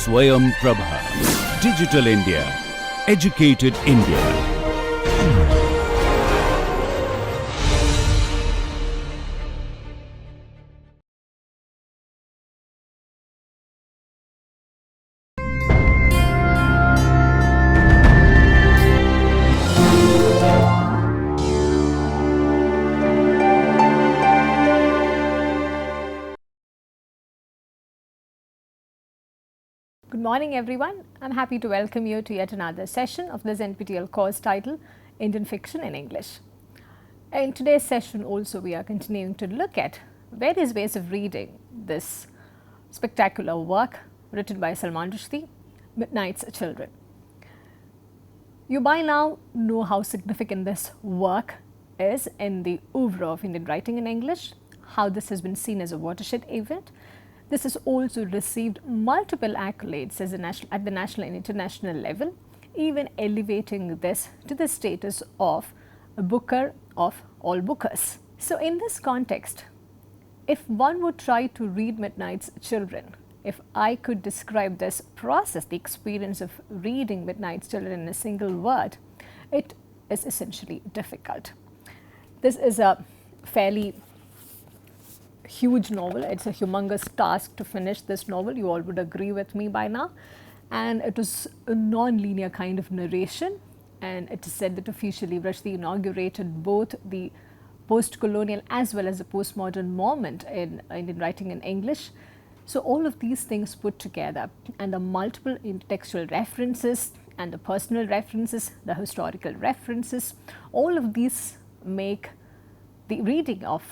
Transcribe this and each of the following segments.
Swayam Prabha. Digital India. Educated India. Good morning everyone. I'm happy to welcome you to yet another session of this NPTEL course titled Indian Fiction in English. In today's session also we are continuing to look at various ways of reading this spectacular work written by Salman Rushdie, Midnight's Children. You by now know how significant this work is in the oeuvre of Indian writing in English, how this has been seen as a watershed event. This has also received multiple accolades at the national and international level, even elevating this to the status of a booker of all bookers. So in this context, if one would try to read Midnight's Children, if I could describe this process, the experience of reading Midnight's Children in a single word, it is essentially difficult. This is a fairly huge novel. It's a humongous task to finish this novel. You all would agree with me by now. And it was a non-linear kind of narration. And it is said that officially Rushdie inaugurated both the post-colonial as well as the postmodern moment in Indian writing in English. So all of these things put together and the multiple intertextual references and the personal references, the historical references, all of these make the reading of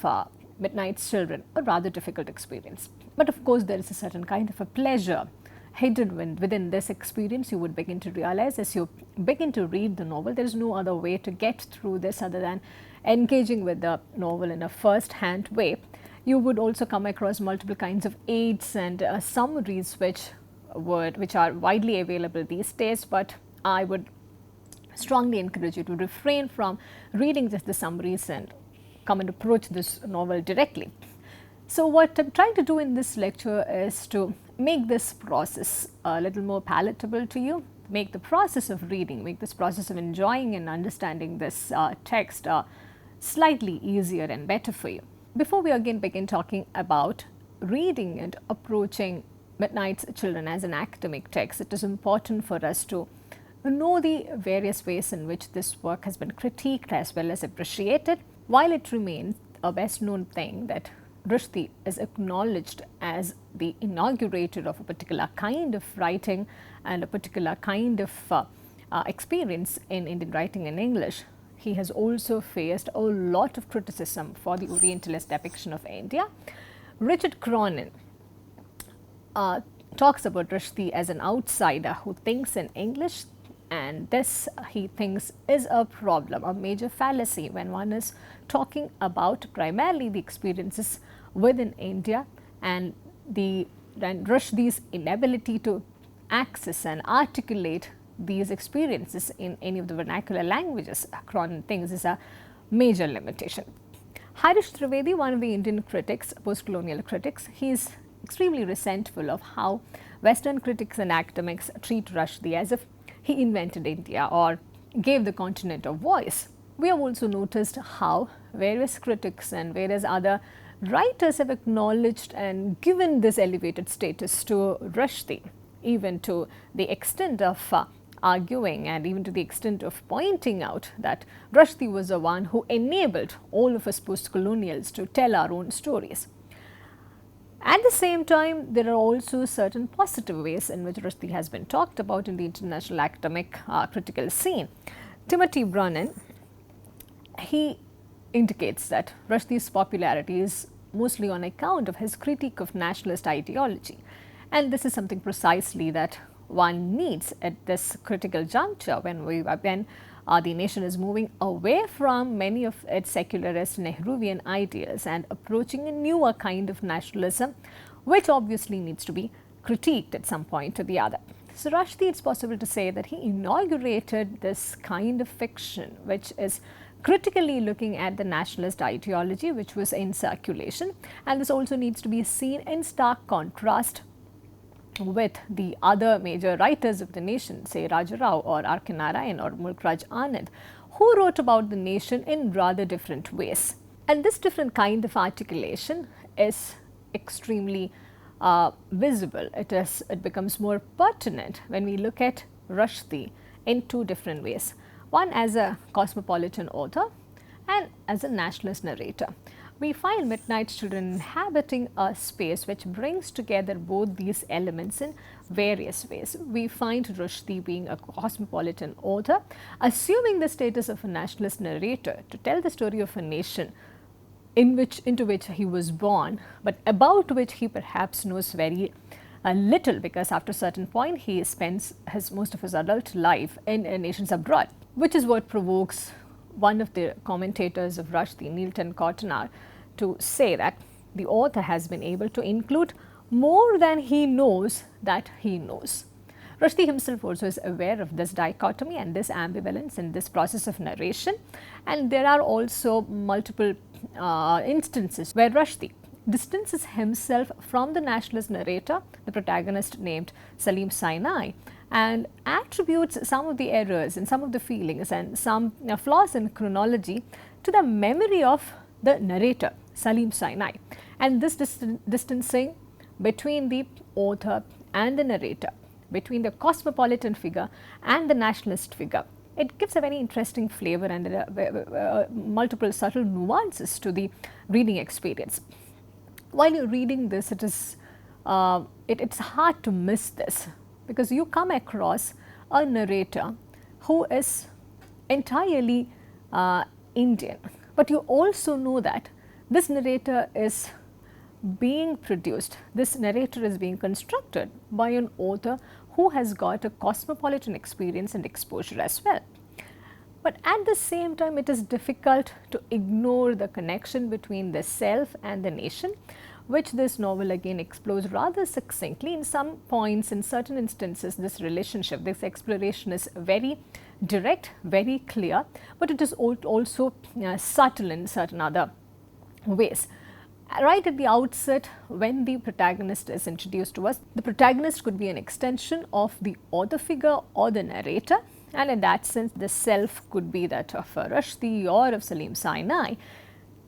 Midnight's Children a rather difficult experience. But of course there is a certain kind of a pleasure hidden within this experience. You would begin to realize as you begin to read the novel, there is no other way to get through this other than engaging with the novel in a first-hand way. You would also come across multiple kinds of aids and summaries which are widely available these days, but I would strongly encourage you to refrain from reading just the summaries and come and approach this novel directly. So what I'm trying to do in this lecture is to make this process a little more palatable to you, make the process of reading, make this process of enjoying and understanding this text slightly easier and better for you. Before we again begin talking about reading and approaching Midnight's Children as an academic text, it is important for us to know the various ways in which this work has been critiqued as well as appreciated. While it remains a best known thing that Rushdie is acknowledged as the inaugurator of a particular kind of writing and a particular kind of experience in Indian writing in English, he has also faced a lot of criticism for the Orientalist depiction of India. Richard Cronin talks about Rushdie as an outsider who thinks in English, and this he thinks is a problem, a major fallacy when one is talking about primarily the experiences within India and Rushdie's inability to access and articulate these experiences in any of the vernacular languages. Cronin thinks is a major limitation. Harish Trivedi, one of the Indian critics, post-colonial critics, he is extremely resentful of how Western critics and academics treat Rushdie as if he invented India or gave the continent a voice. We have also noticed how various critics and various other writers have acknowledged and given this elevated status to Rushdie, even to the extent of arguing and even to the extent of pointing out that Rushdie was the one who enabled all of us post-colonials to tell our own stories. At the same time, there are also certain positive ways in which Rushdie has been talked about in the international academic critical scene. Timothy Brennan, he indicates that Rushdie's popularity is mostly on account of his critique of nationalist ideology. And this is something precisely that one needs at this critical juncture when the nation is moving away from many of its secularist Nehruvian ideals and approaching a newer kind of nationalism, which obviously needs to be critiqued at some point or the other. So Rushdie, it's possible to say that he inaugurated this kind of fiction, which is critically looking at the nationalist ideology which was in circulation, and this also needs to be seen in stark contrast with the other major writers of the nation, say Raja Rao or R.K. Narayan or Mulkraj Anand, who wrote about the nation in rather different ways. And this different kind of articulation is extremely visible. It becomes more pertinent when we look at Rushdie in two different ways. One as a cosmopolitan author and as a nationalist narrator. We find Midnight's Children inhabiting a space which brings together both these elements in various ways. We find Rushdie being a cosmopolitan author, assuming the status of a nationalist narrator to tell the story of a nation into which he was born, but about which he perhaps knows very little, because after a certain point he spends most of his adult life in nations abroad, which is what provokes one of the commentators of Rushdie, Neilton Cottonar, to say that the author has been able to include more than he knows that he knows. Rushdie himself also is aware of this dichotomy and this ambivalence in this process of narration, and there are also multiple instances where Rushdie distances himself from the nationalist narrator, the protagonist named Salim Sinai, and attributes some of the errors and some of the feelings and some flaws in chronology to the memory of the narrator, Salim Sinai. And this distancing between the author and the narrator, between the cosmopolitan figure and the nationalist figure, it gives a very interesting flavor and multiple subtle nuances to the reading experience. While you're reading this, it's hard to miss this, because you come across a narrator who is entirely Indian, but you also know that this narrator is being produced, this narrator is being constructed by an author who has got a cosmopolitan experience and exposure as well. But at the same time, it is difficult to ignore the connection between the self and the nation, which this novel again explores rather succinctly. In some points, in certain instances, this relationship, this exploration is very direct, very clear, but it is also subtle in certain other ways. Right at the outset, when the protagonist is introduced to us, the protagonist could be an extension of the author figure or the narrator, and in that sense, the self could be that of Rushdie or of Salim Sinai.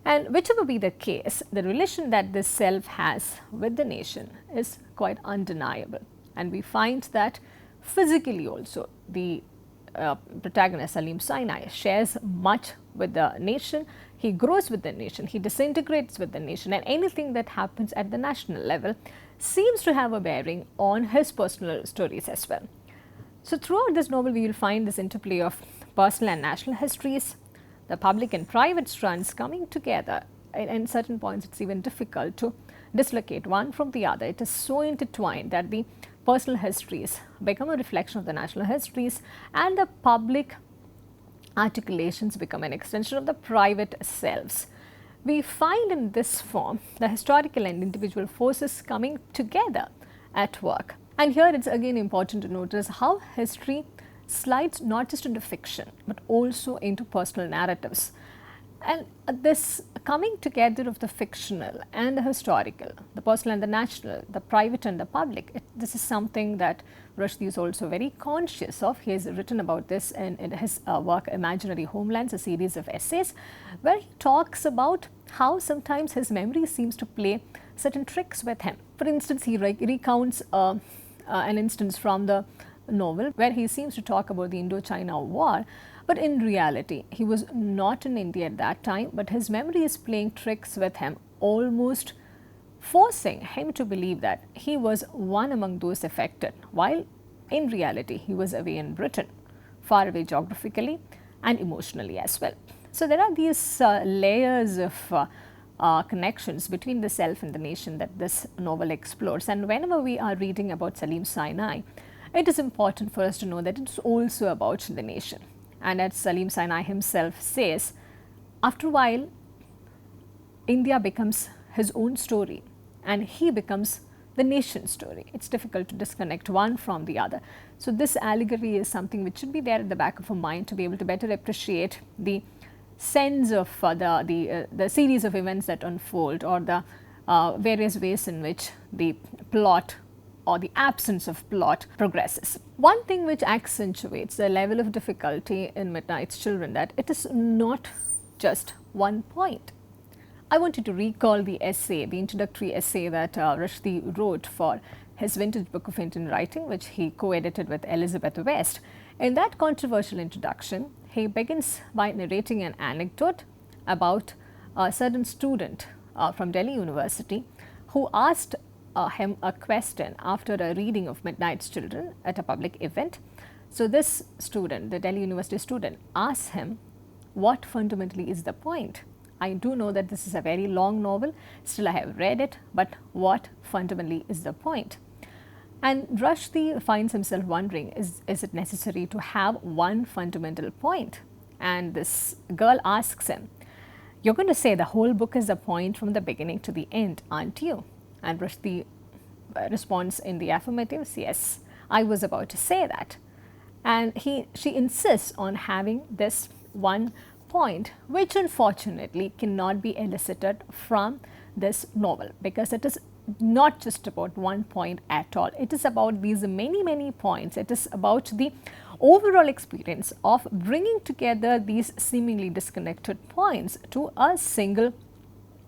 And whichever be the case, the relation that this self has with the nation is quite undeniable. And we find that physically also, the protagonist Salim Sinai shares much with the nation. He grows with the nation, he disintegrates with the nation, and anything that happens at the national level seems to have a bearing on his personal stories as well. So throughout this novel, we will find this interplay of personal and national histories, the public and private strands coming together. In certain points, it's even difficult to dislocate one from the other. It is so intertwined that the personal histories become a reflection of the national histories, and the public articulations become an extension of the private selves. We find in this form the historical and individual forces coming together at work. And here it's again important to notice how history slides not just into fiction but also into personal narratives. And this coming together of the fictional and the historical, the personal and the national, the private and the public, this is something that Rushdie is also very conscious of. He has written about this in his work Imaginary Homelands, a series of essays, where he talks about how sometimes his memory seems to play certain tricks with him. For instance, he recounts an instance from the novel where he seems to talk about the Indochina War, but in reality he was not in India at that time, but his memory is playing tricks with him, almost forcing him to believe that he was one among those affected, while in reality he was away in Britain, far away geographically and emotionally as well. So there are these layers of connections between the self and the nation that this novel explores. And whenever we are reading about Salim Sinai, it is important for us to know that it is also about the nation. And as Salim Sinai himself says, after a while, India becomes his own story and he becomes the nation's story. It's difficult to disconnect one from the other. So this allegory is something which should be there at the back of our mind to be able to better appreciate the sense of the series of events that unfold, or the various ways in which the plot or the absence of plot progresses. One thing which accentuates the level of difficulty in Midnight's Children, that it is not just one point. I want you to recall the essay, the introductory essay that Rushdie wrote for his vintage book of Indian writing, which he co-edited with Elizabeth West. In that controversial introduction, he begins by narrating an anecdote about a certain student from Delhi University who asked him a question after a reading of Midnight's Children at a public event. So this student, the Delhi University student, asks him, what fundamentally is the point? I do know that this is a very long novel, still I have read it, but what fundamentally is the point? And Rushdie finds himself wondering, is it necessary to have one fundamental point? And this girl asks him, you're going to say the whole book is a point from the beginning to the end, aren't you? And Rushdie responds in the affirmative, yes, I was about to say that. And she insists on having this one point, which unfortunately cannot be elicited from this novel, because it is not just about one point at all. It is about these many points. It is about the overall experience of bringing together these seemingly disconnected points to a single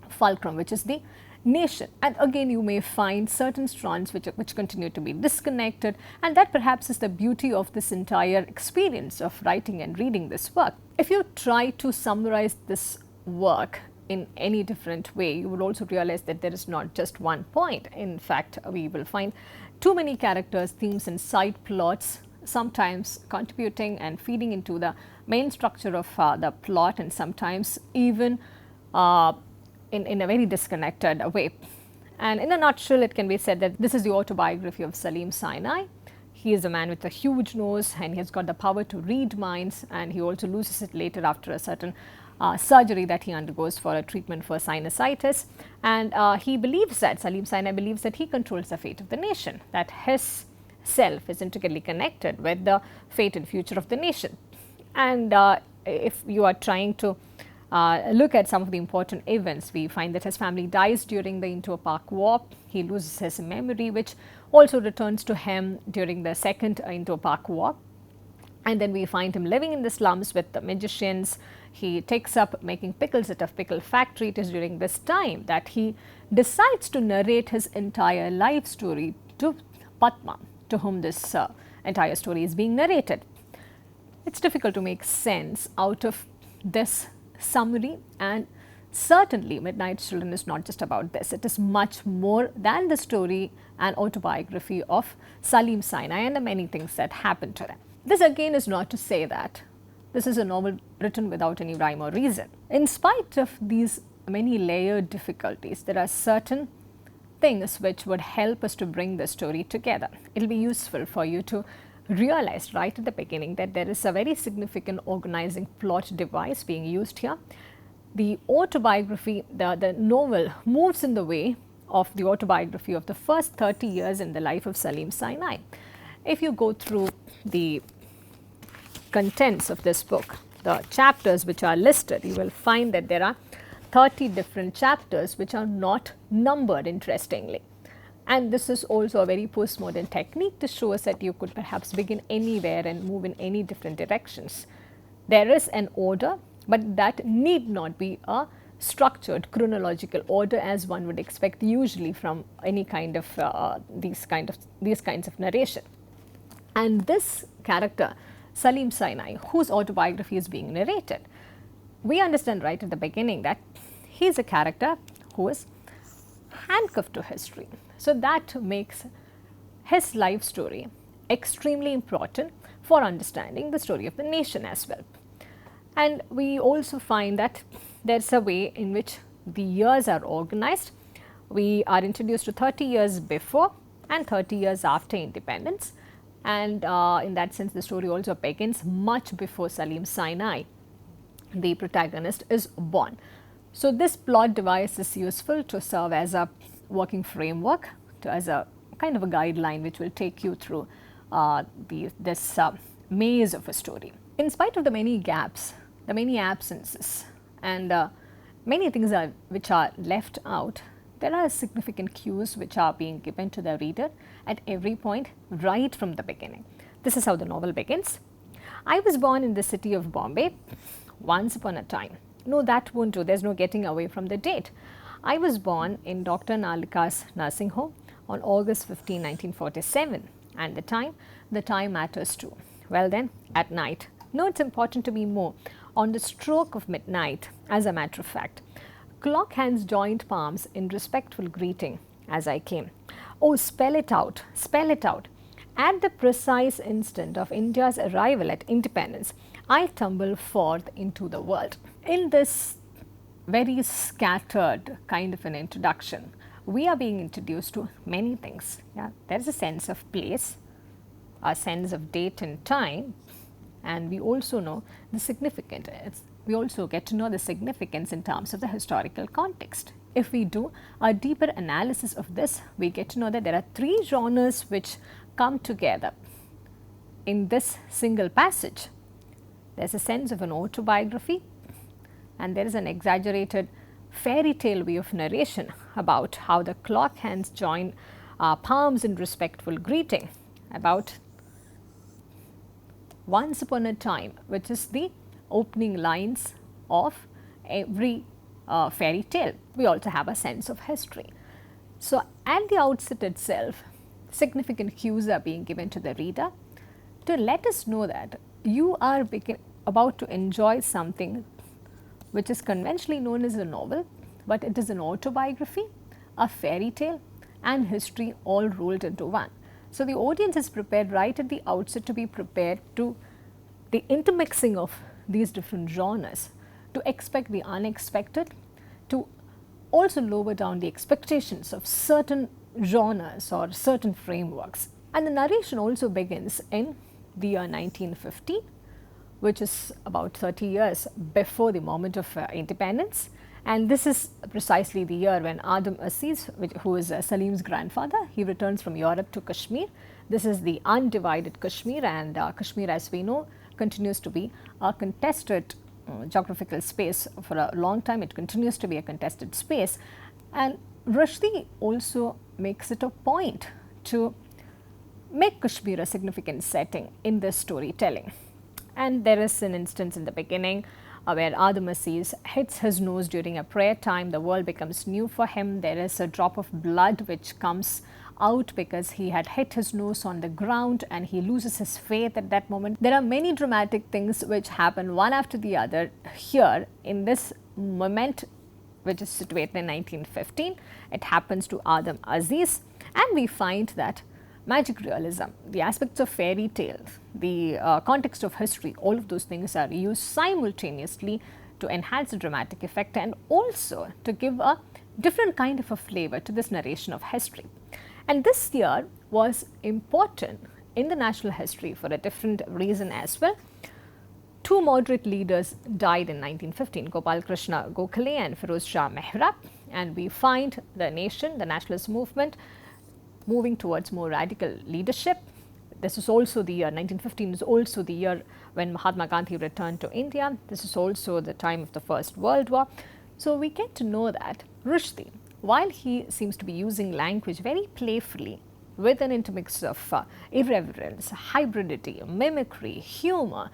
fulcrum, which is the nation. And again, you may find certain strands which continue to be disconnected, and that perhaps is the beauty of this entire experience of writing and reading this work. If you try to summarize this work in any different way, you will also realize that there is not just one point. In fact, we will find too many characters, themes and side plots, sometimes contributing and feeding into the main structure of the plot, and sometimes even in a very disconnected way. And in a nutshell, it can be said that this is the autobiography of Salim Sinai. He is a man with a huge nose, and he has got the power to read minds, and he also loses it later after a certain surgery that he undergoes for a treatment for sinusitis. And he believes that, Salim Sinai believes that he controls the fate of the nation, that his self is intricately connected with the fate and future of the nation. And if you are trying to look at some of the important events, we find that his family dies during the Indo-Pak War. He loses his memory, which also returns to him during the second Indo-Pak War. And then we find him living in the slums with the magicians. He takes up making pickles at a pickle factory. It is during this time that he decides to narrate his entire life story to Padma, to whom this entire story is being narrated. It's difficult to make sense out of this summary, and certainly Midnight's Children is not just about this. It is much more than the story and autobiography of Salim Sinai and the many things that happened to them. This again is not to say that this is a novel written without any rhyme or reason. In spite of these many layered difficulties, there are certain things which would help us to bring the story together. It will be useful for you to realize right at the beginning that there is a very significant organizing plot device being used here. The autobiography, the novel moves in the way of the autobiography of the first 30 years in the life of Salim Sinai. If you go through the contents of this book, the chapters which are listed, you will find that there are 30 different chapters which are not numbered, interestingly. And this is also a very postmodern technique to show us that you could perhaps begin anywhere and move in any different directions. There is an order, but that need not be a structured chronological order as one would expect usually from any kind of these kinds of narration. And this character, Salim Sinai, whose autobiography is being narrated, we understand right at the beginning that he is a character who is handcuffed to history. So that makes his life story extremely important for understanding the story of the nation as well. And we also find that there's a way in which the years are organized. We are introduced to 30 years before and 30 years after independence. And in that sense, the story also begins much before Salim Sinai, the protagonist, is born. So this plot device is useful to serve as a working framework, as a kind of a guideline which will take you through this maze of a story. In spite of the many gaps, the many absences, and many things which are left out, there are significant cues which are being given to the reader at every point right from the beginning. This is how the novel begins. I was born in the city of Bombay once upon a time. No, that won't do. There's no getting away from the date. I was born in Dr. Nalika's nursing home on August 15, 1947. And the time matters too. Well then, at night. No, it's important to be more. On the stroke of midnight, as a matter of fact. Clock hands joined palms in respectful greeting as I came. Oh, spell it out, spell it out. At the precise instant of India's arrival at independence, I tumble forth into the world. In this very scattered kind of an introduction, we are being introduced to many things. Yeah? There is a sense of place, a sense of date and time, and we also know the significance. We also get to know the significance in terms of the historical context. If we do a deeper analysis of this, we get to know that there are three genres which come together in this single passage. There's a sense of an autobiography, and there is an exaggerated fairy tale way of narration about how the clock hands join palms in respectful greeting, about once upon a time, which is the opening lines of every fairy tale. We also have a sense of history. So, at the outset itself, significant cues are being given to the reader to let us know that you are about to enjoy something which is conventionally known as a novel, but it is an autobiography, a fairy tale, and history all rolled into one. So, the audience is prepared right at the outset to be prepared to the intermixing of these different genres, to expect the unexpected, to also lower down the expectations of certain genres or certain frameworks. And the narration also begins in the year 1950, which is about 30 years before the moment of independence. And this is precisely the year when Adam Aziz, who is Salim's grandfather, he returns from Europe to Kashmir. This is the undivided Kashmir, and Kashmir, as we know, continues to be a contested geographical space for a long time. It continues to be a contested space, and Rushdie also makes it a point to make Kashmir a significant setting in this storytelling. And there is an instance in the beginning where Adam Aziz hits his nose during a prayer time. The world becomes new for him. There is a drop of blood which comes out because he had hit his nose on the ground, and he loses his faith at that moment. There are many dramatic things which happen one after the other here in this moment, which is situated in 1915. It happens to Adam Aziz, and we find that magic realism, the aspects of fairy tales, the context of history, all of those things are used simultaneously to enhance the dramatic effect and also to give a different kind of a flavor to this narration of history. And this year was important in the national history for a different reason as well. Two moderate leaders died in 1915, Gopal Krishna Gokhale and Firoz Shah Mehra, and we find the nation, the nationalist movement, moving towards more radical leadership. This is also the year, 1915 is also the year when Mahatma Gandhi returned to India. This is also the time of the First World War. So we get to know that Rushdie, while he seems to be using language very playfully with an intermix of irreverence, hybridity, mimicry, humor,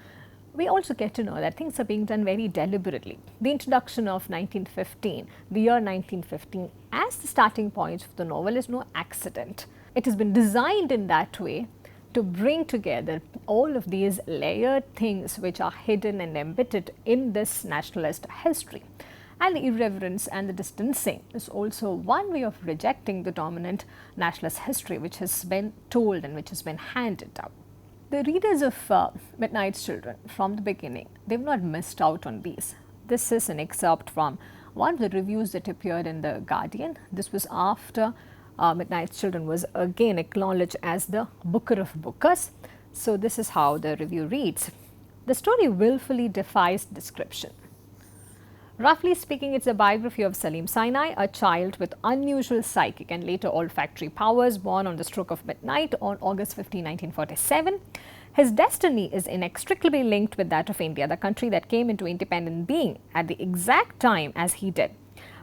we also get to know that things are being done very deliberately. The introduction of 1915, the year 1915, as the starting point of the novel is no accident. It has been designed in that way to bring together all of these layered things which are hidden and embedded in this nationalist history. And the irreverence and the distancing is also one way of rejecting the dominant nationalist history which has been told and which has been handed down. The readers of Midnight's Children from the beginning, they've not missed out on these. This is an excerpt from one of the reviews that appeared in The Guardian. This was after Midnight's Children was again acknowledged as the Booker of Bookers. So this is how the review reads. The story willfully defies description. Roughly speaking, it's a biography of Salim Sinai, a child with unusual psychic and later olfactory powers, born on the stroke of midnight on August 15, 1947. His destiny is inextricably linked with that of India, the country that came into independent being at the exact time as he did.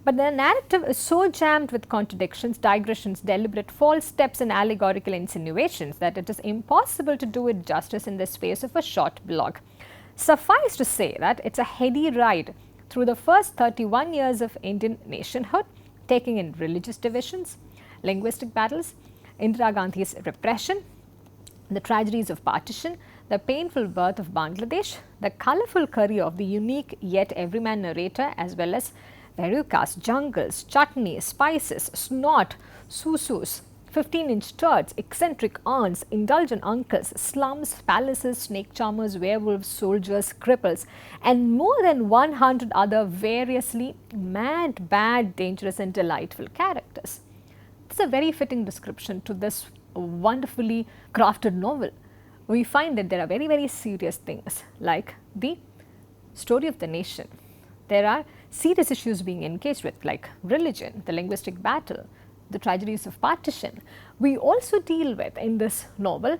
But the narrative is so jammed with contradictions, digressions, deliberate false steps, and allegorical insinuations that it is impossible to do it justice in the space of a short blog. Suffice to say that it's a heady ride through the first 31 years of Indian nationhood, taking in religious divisions, linguistic battles, Indira Gandhi's repression, the tragedies of partition, the painful birth of Bangladesh, the colourful career of the unique yet everyman narrator, as well as verrucas, jungles, chutneys, spices, snot, susus, 15-inch turds, eccentric aunts, indulgent uncles, slums, palaces, snake charmers, werewolves, soldiers, cripples, and more than 100 other variously mad, bad, dangerous, and delightful characters. This is a very fitting description to this wonderfully crafted novel. We find that there are very, very serious things like the story of the nation. There are serious issues being engaged with, like religion, the linguistic battle, the tragedies of partition. We also deal with, in this novel,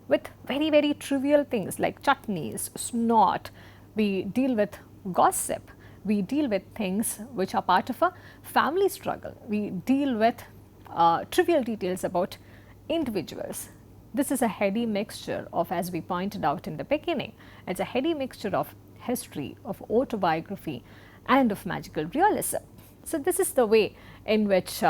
with very, very trivial things like chutneys, snot. We deal with gossip. We deal with things which are part of a family struggle. We deal with trivial details about individuals. This is a heady mixture of, as we pointed out in the beginning, it's a heady mixture of history, of autobiography, and of magical realism. So this is the way in which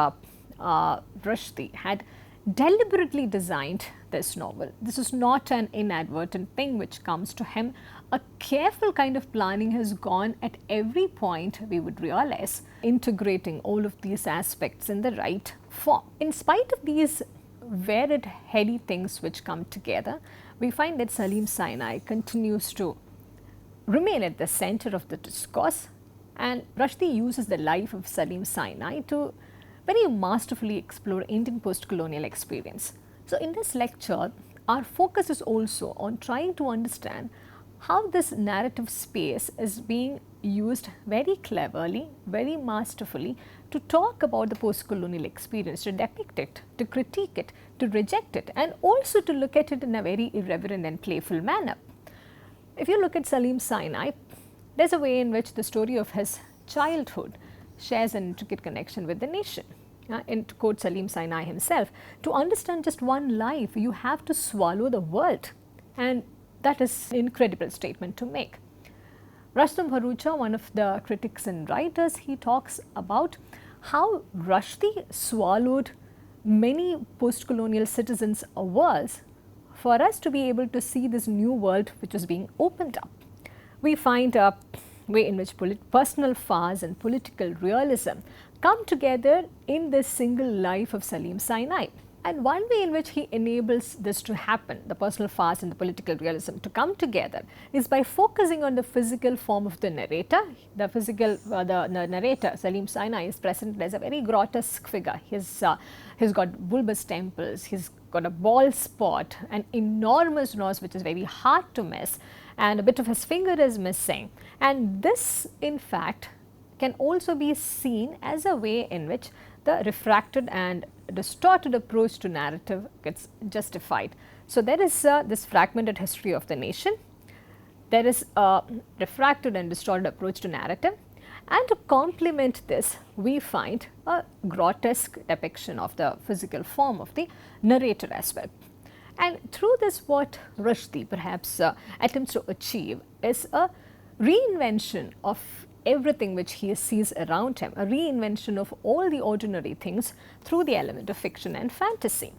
Rushdie had deliberately designed this novel. This is not an inadvertent thing which comes to him. A careful kind of planning has gone at every point, we would realize, integrating all of these aspects in the right form. In spite of these varied, heady things which come together, we find that Salim Sinai continues to remain at the center of the discourse, and Rushdie uses the life of Salim Sinai to very masterfully explore Indian post-colonial experience. So in this lecture, our focus is also on trying to understand how this narrative space is being used very cleverly, very masterfully to talk about the post-colonial experience, to depict it, to critique it, to reject it, and also to look at it in a very irreverent and playful manner. If you look at Salim Sinai, there's a way in which the story of his childhood shares an intricate connection with the nation. And to quote Salim Sinai himself, to understand just one life, you have to swallow the world. And that is an incredible statement to make. Rustam Bharucha, one of the critics and writers, he talks about how Rushdie swallowed many post-colonial citizens' worlds for us to be able to see this new world which was being opened up. We find a way in which personal farce and political realism come together in this single life of Salim Sinai. And one way in which he enables this to happen, the personal farce and the political realism to come together, is by focusing on the physical form of the narrator. The narrator, Salim Sinai, is presented as a very grotesque figure. He's got bulbous temples, he's got a bald spot, an enormous nose which is very hard to miss, and a bit of his finger is missing. And this, in fact, can also be seen as a way in which the refracted and distorted approach to narrative gets justified. So there is this fragmented history of the nation, there is a refracted and distorted approach to narrative, and to complement this, we find a grotesque depiction of the physical form of the narrator as well. And through this, what Rushdie perhaps attempts to achieve is a reinvention of everything which he sees around him, a reinvention of all the ordinary things through the element of fiction and fantasy.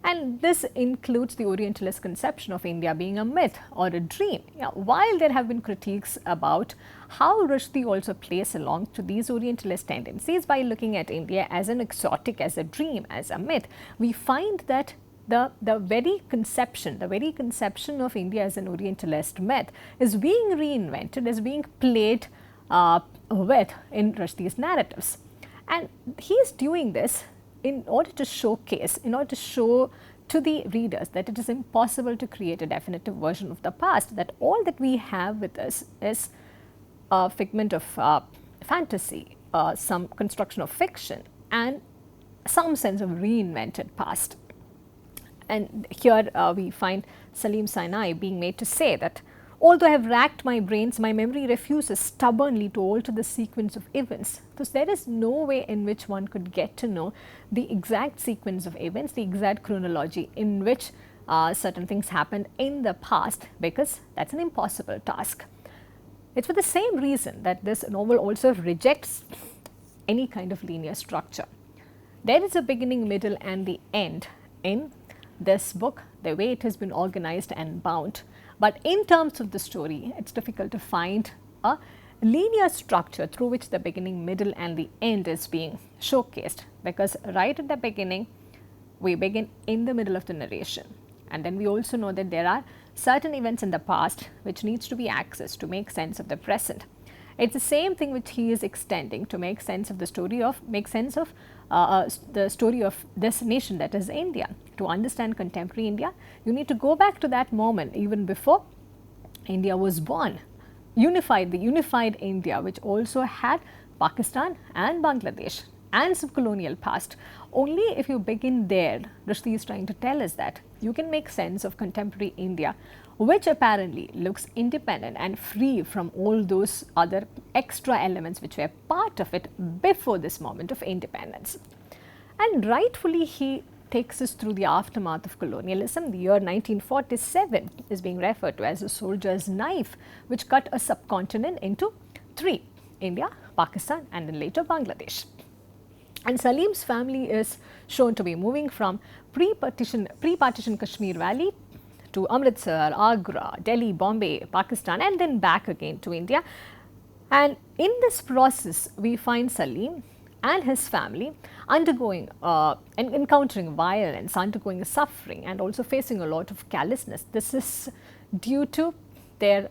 And this includes the Orientalist conception of India being a myth or a dream. While there have been critiques about how Rushdie also plays along to these Orientalist tendencies by looking at India as an exotic, as a dream, as a myth, we find that the very conception of India as an Orientalist myth is being reinvented, is being played with in Rushdie's narratives. And he is doing this in order to showcase, in order to show to the readers that it is impossible to create a definitive version of the past, that all that we have with us is a figment of fantasy, some construction of fiction, and some sense of reinvented past. And here we find Salim Sinai being made to say that Although I have racked my brains, my memory refuses stubbornly to alter the sequence of events. Thus, there is no way in which one could get to know the exact sequence of events, the exact chronology in which certain things happened in the past, because that's an impossible task. It's for the same reason that this novel also rejects any kind of linear structure. There is a beginning, middle and the end in this book, the way it has been organized and bound. But in terms of the story, it's difficult to find a linear structure through which the beginning, middle and the end is being showcased, because right at the beginning, we begin in the middle of the narration. And then we also know that there are certain events in the past which needs to be accessed to make sense of the present. It's the same thing which he is extending to make sense of the story of, the story of this nation, that is India. To understand contemporary India, you need to go back to that moment even before India was born. The unified India, which also had Pakistan and Bangladesh and some colonial past. Only if you begin there, Rushdie is trying to tell us that you can make sense of contemporary India, which apparently looks independent and free from all those other extra elements which were part of it before this moment of independence. And rightfully, he takes us through the aftermath of colonialism. The year 1947 is being referred to as a soldier's knife, which cut a subcontinent into three: India, Pakistan and then later Bangladesh. And Salim's family is shown to be moving from pre-partition Kashmir Valley to Amritsar, Agra, Delhi, Bombay, Pakistan and then back again to India. And in this process, we find Salim and his family undergoing and encountering violence, undergoing suffering and also facing a lot of callousness. This is due to their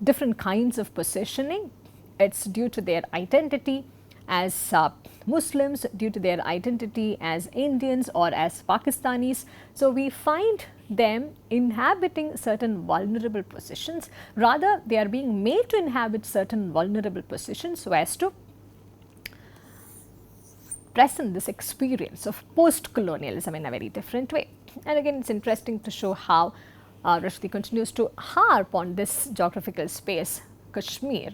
different kinds of positioning. It's due to their identity as Muslims, due to their identity as Indians or as Pakistanis. So we find them inhabiting certain vulnerable positions. Rather, they are being made to inhabit certain vulnerable positions so as to present this experience of post-colonialism in a very different way. And again, it's interesting to show how Rushdie continues to harp on this geographical space, Kashmir,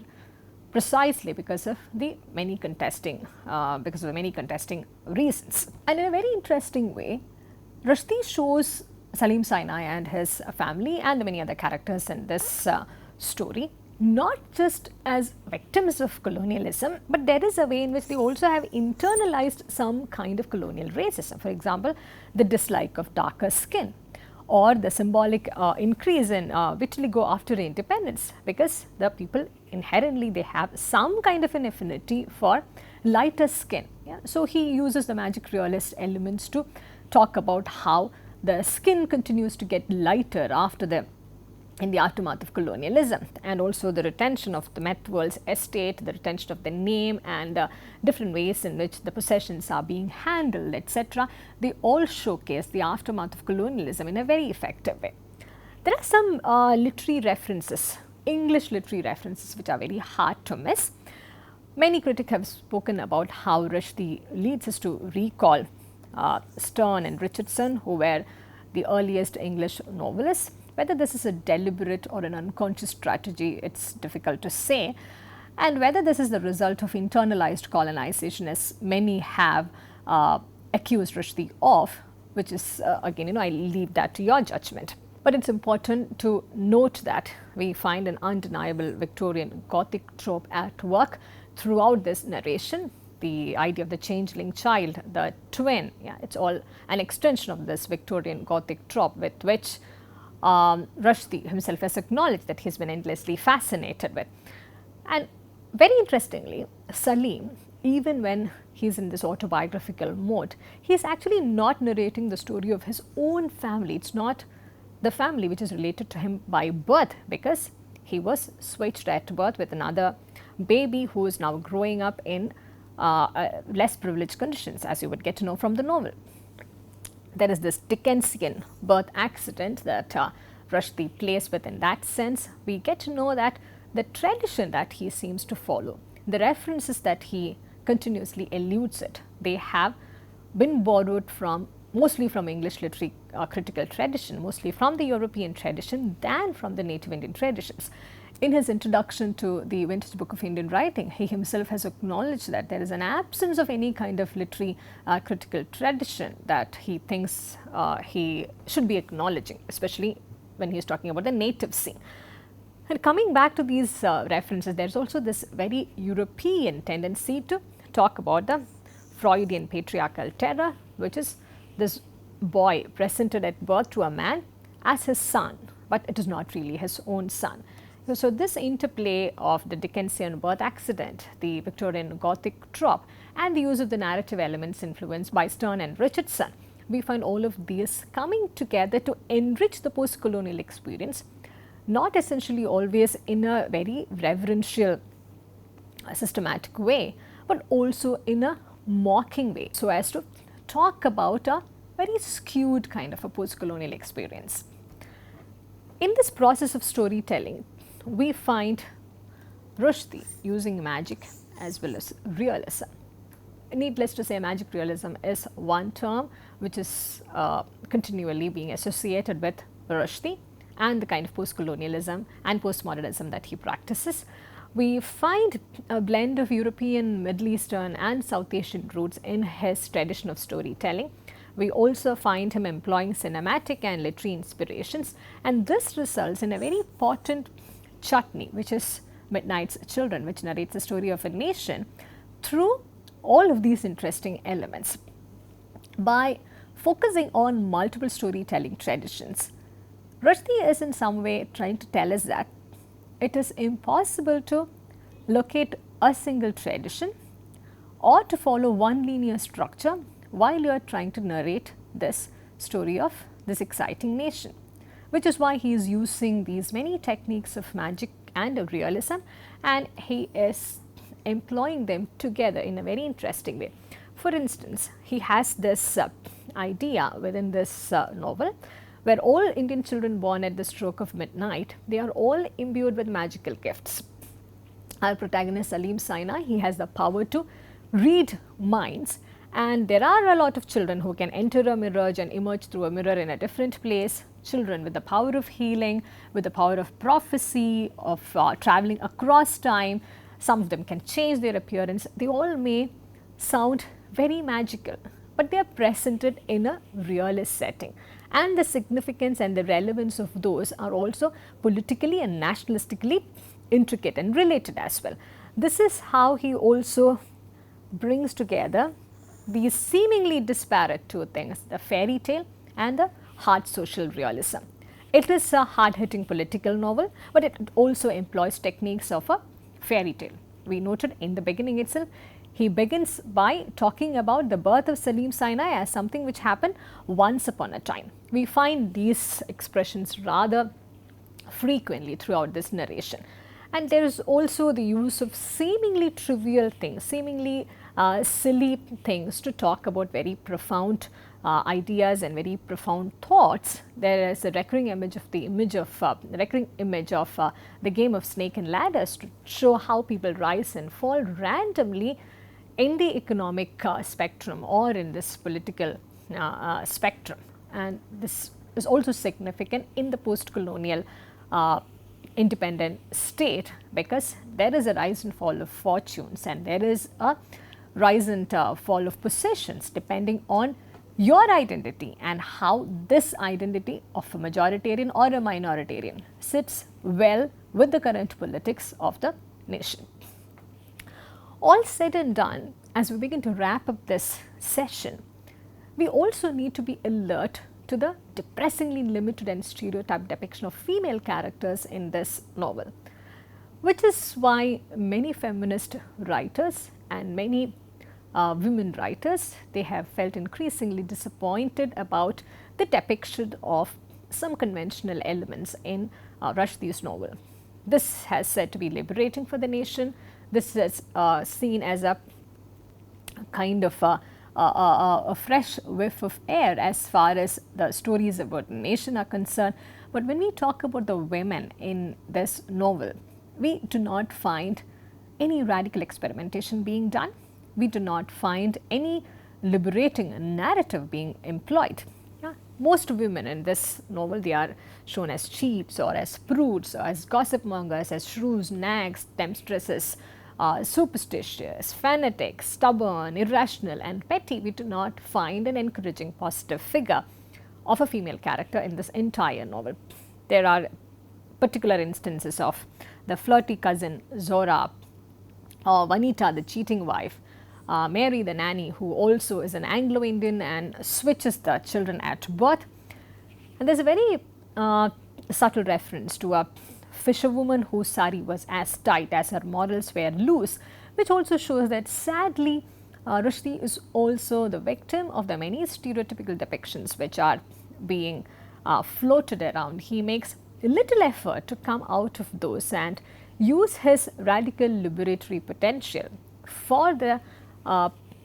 precisely because of the many contesting reasons. And in a very interesting way, Rushdie shows Salim Sinai and his family and the many other characters in this story not just as victims of colonialism, but there is a way in which they also have internalized some kind of colonial racism. For example, the dislike of darker skin or the symbolic increase in vitiligo after independence, because the people inherently they have some kind of an affinity for lighter skin. Yeah? So he uses the magic realist elements to talk about how the skin continues to get lighter in the aftermath of colonialism, and also the retention of the Methworld's estate, the retention of the name and different ways in which the possessions are being handled, etc. They all showcase the aftermath of colonialism in a very effective way. There are some literary references, English literary references, which are very hard to miss. Many critics have spoken about how Rushdie leads us to recall Sterne and Richardson, who were the earliest English novelists. Whether this is a deliberate or an unconscious strategy, it's difficult to say. And whether this is the result of internalized colonization, as many have accused Rushdie of, which is, again, I leave that to your judgment. But it's important to note that we find an undeniable Victorian Gothic trope at work throughout this narration. The idea of the changeling child, the twin, it's all an extension of this Victorian Gothic trope with which Rushdie himself has acknowledged that he's been endlessly fascinated with. And very interestingly, Salim, even when he's in this autobiographical mode, he's actually not narrating the story of his own family. It's not the family which is related to him by birth, because he was switched at birth with another baby who is now growing up in less privileged conditions, as you would get to know from the novel. There is this Dickensian birth accident that Rushdie plays with. In that sense, we get to know that the tradition that he seems to follow, the references that he continuously alludes it, they have been borrowed from mostly from English literary critical tradition, mostly from the European tradition than from the native Indian traditions. In his introduction to the Vintage Book of Indian Writing, he himself has acknowledged that there is an absence of any kind of literary critical tradition that he thinks he should be acknowledging, especially when he is talking about the native scene. And coming back to these references, there is also this very European tendency to talk about the Freudian patriarchal terror, which is this boy presented at birth to a man as his son, but it is not really his own son. So this interplay of the Dickensian birth accident, the Victorian Gothic trope, and the use of the narrative elements influenced by Sterne and Richardson, we find all of these coming together to enrich the post-colonial experience, not essentially always in a very reverential, systematic way, but also in a mocking way, so as to talk about a very skewed kind of a post-colonial experience. In this process of storytelling, we find Rushdie using magic as well as realism. Needless to say, magic realism is one term which is continually being associated with Rushdie and the kind of post-colonialism and postmodernism that he practices. We find a blend of European, Middle Eastern and South Asian roots in his tradition of storytelling. We also find him employing cinematic and literary inspirations, and this results in a very potent chutney, which is Midnight's Children, which narrates the story of a nation through all of these interesting elements. By focusing on multiple storytelling traditions, Rushdie is in some way trying to tell us that it is impossible to locate a single tradition or to follow one linear structure while you are trying to narrate this story of this exciting nation, which is why he is using these many techniques of magic and of realism, and he is employing them together in a very interesting way. For instance, he has this idea within this novel where all Indian children born at the stroke of midnight, they are all imbued with magical gifts. Our protagonist Salim Sinai, he has the power to read minds, and there are a lot of children who can enter a mirage and emerge through a mirror in a different place. Children with the power of healing, with the power of prophecy, of traveling across time. Some of them can change their appearance. They all may sound very magical, but they are presented in a realist setting. And the significance and the relevance of those are also politically and nationalistically intricate and related as well. This is how he also brings together these seemingly disparate two things, the fairy tale and the hard social realism. It is a hard-hitting political novel, but it also employs techniques of a fairy tale. We noted in the beginning itself, he begins by talking about the birth of Salim Sinai as something which happened once upon a time. We find these expressions rather frequently throughout this narration. And there is also the use of seemingly trivial things, seemingly silly things to talk about very profound ideas and very profound thoughts. There is a recurring image of the game of snake and ladders to show how people rise and fall randomly in the economic spectrum or in this political spectrum. And this is also significant in the post-colonial independent state, because there is a rise and fall of fortunes and there is a rise and fall of possessions depending on your identity and how this identity of a majoritarian or a minoritarian sits well with the current politics of the nation. All said and done, as we begin to wrap up this session, we also need to be alert to the depressingly limited and stereotyped depiction of female characters in this novel, which is why many feminist writers and many women writers, they have felt increasingly disappointed about the depiction of some conventional elements in Rushdie's novel. This has said to be liberating for the nation. This is seen as a kind of a fresh whiff of air as far as the stories about the nation are concerned. But when we talk about the women in this novel, we do not find any radical experimentation being done. We do not find any liberating narrative being employed. Yeah. Most women in this novel, they are shown as cheats or as prudes or as gossip mongers, as shrews, nags, temptresses, superstitious, fanatic, stubborn, irrational and petty. We do not find an encouraging positive figure of a female character in this entire novel. There are particular instances of the flirty cousin Zora, Vanita the cheating wife, Mary the nanny, who also is an Anglo-Indian and switches the children at birth. And there's a very subtle reference to a fisherwoman whose sari was as tight as her morals were loose, which also shows that sadly Rushdie is also the victim of the many stereotypical depictions which are being floated around. He makes little effort to come out of those and use his radical liberatory potential for the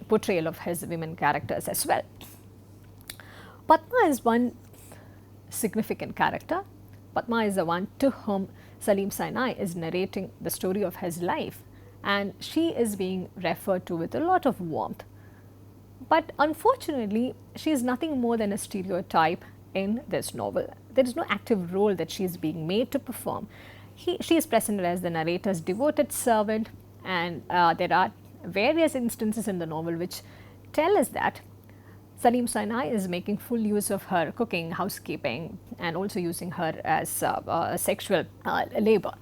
portrayal of his women characters as well. Padma is one significant character. Padma is the one to whom Salim Sinai is narrating the story of his life, and she is being referred to with a lot of warmth. But unfortunately, she is nothing more than a stereotype in this novel. There is no active role that she is being made to perform. She is presented as the narrator's devoted servant, and there are various instances in the novel which tell us that Salim Sinai is making full use of her cooking, housekeeping, and also using her as sexual labor.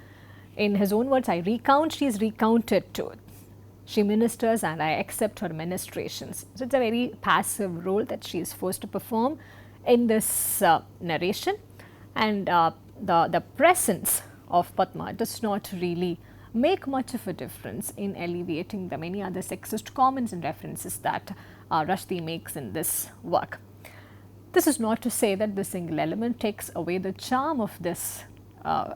In his own words, I recount, she is recounted to. She ministers and I accept her ministrations. So it's a very passive role that she is forced to perform in this narration, and the presence of Padma does not really make much of a difference in alleviating the many other sexist comments and references that Rushdie makes in this work. This is not to say that the single element takes away the charm of this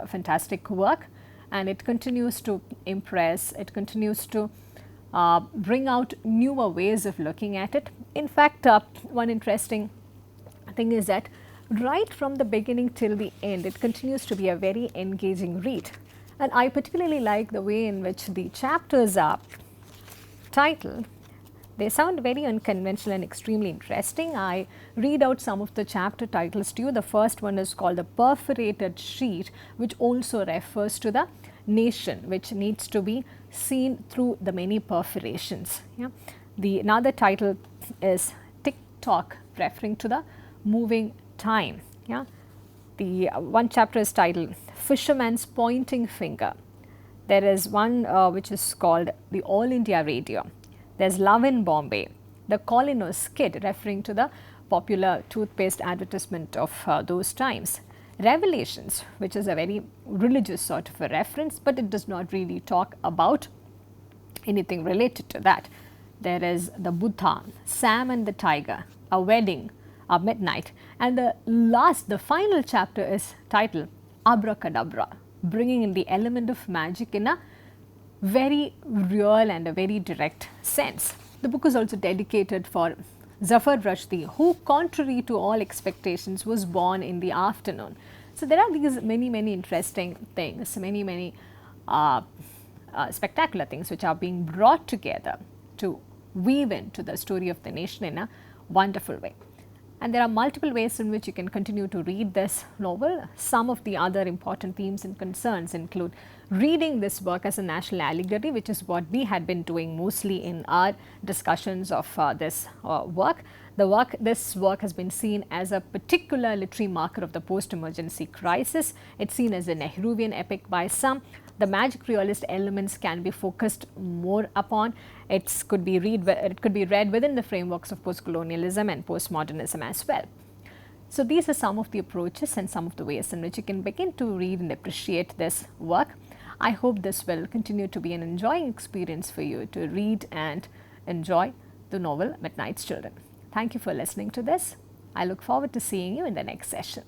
fantastic work, and it continues to impress, it continues to bring out newer ways of looking at it. In fact, one interesting thing is that right from the beginning till the end, it continues to be a very engaging read. And I particularly like the way in which the chapters are titled. They sound very unconventional and extremely interesting. I read out some of the chapter titles to you. The first one is called The Perforated Sheet, which also refers to the nation, which needs to be seen through the many perforations. Yeah. Another title is Tick Tock, referring to the moving time. Yeah. The one chapter is titled Fisherman's Pointing Finger. There is one which is called The All India Radio. There's Love in Bombay, The Colinos Kid, referring to the popular toothpaste advertisement of those times. Revelations, which is a very religious sort of a reference, but it does not really talk about anything related to that. There is The Buddha, Sam and the Tiger, A Wedding, A Midnight, and the final chapter is titled Abracadabra, bringing in the element of magic in a very real and a very direct sense. The book is also dedicated for Zafar Rushdie, who, contrary to all expectations, was born in the afternoon. So there are these many interesting things, many spectacular things which are being brought together to weave into the story of the nation in a wonderful way. And there are multiple ways in which you can continue to read this novel. Some of the other important themes and concerns include reading this work as a national allegory, which is what we had been doing mostly in our discussions of this work. This work has been seen as a particular literary marker of the post-emergency crisis. It's seen as a Nehruvian epic by some. The magic realist elements can be focused more upon. It could be read within the frameworks of post-colonialism and postmodernism as well. So these are some of the approaches and some of the ways in which you can begin to read and appreciate this work. I hope this will continue to be an enjoying experience for you to read and enjoy the novel Midnight's Children. Thank you for listening to this. I look forward to seeing you in the next session.